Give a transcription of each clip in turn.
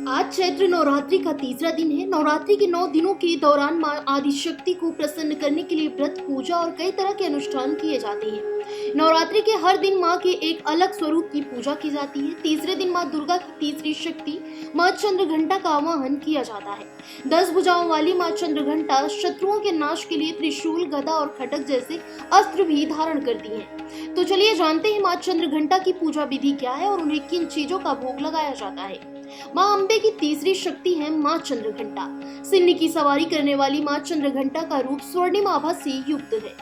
आज चैत्र नवरात्रि का तीसरा दिन है। नवरात्रि के 9 दिनों के दौरान मां आदिशक्ति को प्रसन्न करने के लिए व्रत, पूजा और कई तरह के अनुष्ठान किए जाते हैं। नवरात्रि के हर दिन मां के एक अलग स्वरूप की पूजा की जाती है। तीसरे दिन मां दुर्गा की तीसरी शक्ति मां चंद्रघंटा का आवाहन किया जाता है। 10 भुजाओं वाली मां चंद्रघंटा शत्रुओं के नाश के लिए त्रिशूल, गदा और खड्ग जैसे अस्त्र भी धारण करती हैं। तो चलिए जानते हैं मां चंद्रघंटा की पूजा विधि क्या है और उन्हें किन चीजों का भोग लगाया जाता है। मां अम्बे की तीसरी शक्ति है मां चंद्रघंटा। सिन्नी की सवारी करने वाली मां चंद्रघंटा का रूप स्वर्णिम आभा से युक्त है।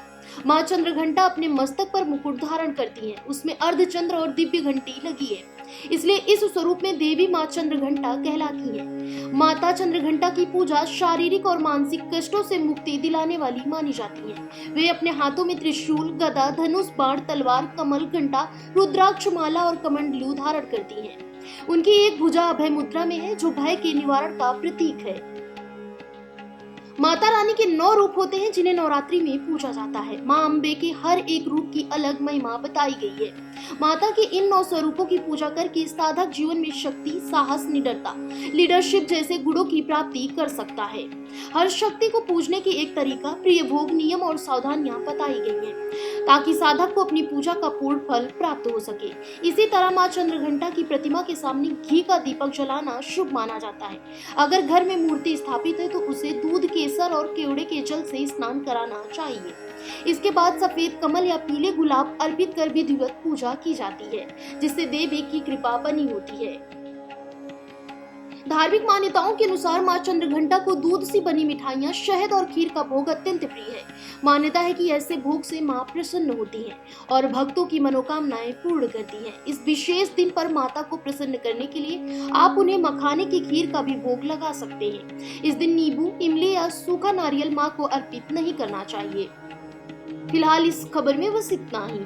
मां चंद्रघंटा अपने मस्तक पर मुकुट धारण करती हैं। उसमें अर्धचंद्र और दिव्य घंटी लगी है, इसलिए इस स्वरूप में देवी मां चंद्रघंटा कहलाती है। माता चंद्रघंटा की पूजा शारीरिक और मानसिक कष्टों से मुक्ति दिलाने वाली मानी जाती है। वे अपने हाथों में त्रिशूल, गदा, धनुष, बाण, तलवार, कमल, घंटा, रुद्राक्ष माला और कमंडलू धारण करती हैं। उनकी एक भुजा अभय मुद्रा में है, जो भय के निवारण का प्रतीक है। माता रानी के 9 रूप होते हैं, जिन्हें नवरात्रि में पूजा जाता है। मां अम्बे के हर एक रूप की अलग महिमा बताई गई है। माता के इन 9 स्वरूपों की पूजा करके साधक जीवन में शक्ति, साहस, निडरता, लीडरशिप जैसे गुणों की प्राप्ति कर सकता है। हर शक्ति को पूजने की एक तरीका, प्रिय भोग, नियम और सावधानियां बताई गई हैं, ताकि साधक को अपनी पूजा का पूर्ण फल प्राप्त हो सके। इसी तरह मां चंद्रघंटा की प्रतिमा के सामने घी का दीपक जलाना शुभ माना जाता है। अगर घर में मूर्ति स्थापित है तो उसे दूध, केसर और केवड़े के जल से स्नान कराना चाहिए। इसके बाद सफेद कमल या पीले गुलाब अर्पित कर विधिवत पूजा की जाती है, जिससे देवी की कृपा बनी होती है। धार्मिक मान्यताओं के अनुसार मां चंद्रघंटा को दूध से बनी मिठाइयां, शहद और खीर का भोग अत्यंत प्रिय है। मान्यता है कि ऐसे भोग से मां प्रसन्न होती हैं और भक्तों की मनोकामनाएं पूर्ण करती हैं। इस विशेष दिन पर माता को प्रसन्न करने के लिए आप उन्हें मखाने की खीर का भी भोग लगा सकते हैं। इस दिन नींबू, इमली या सूखा नारियल मां को अर्पित नहीं करना चाहिए। फिलहाल इस खबर में बस इतना ही।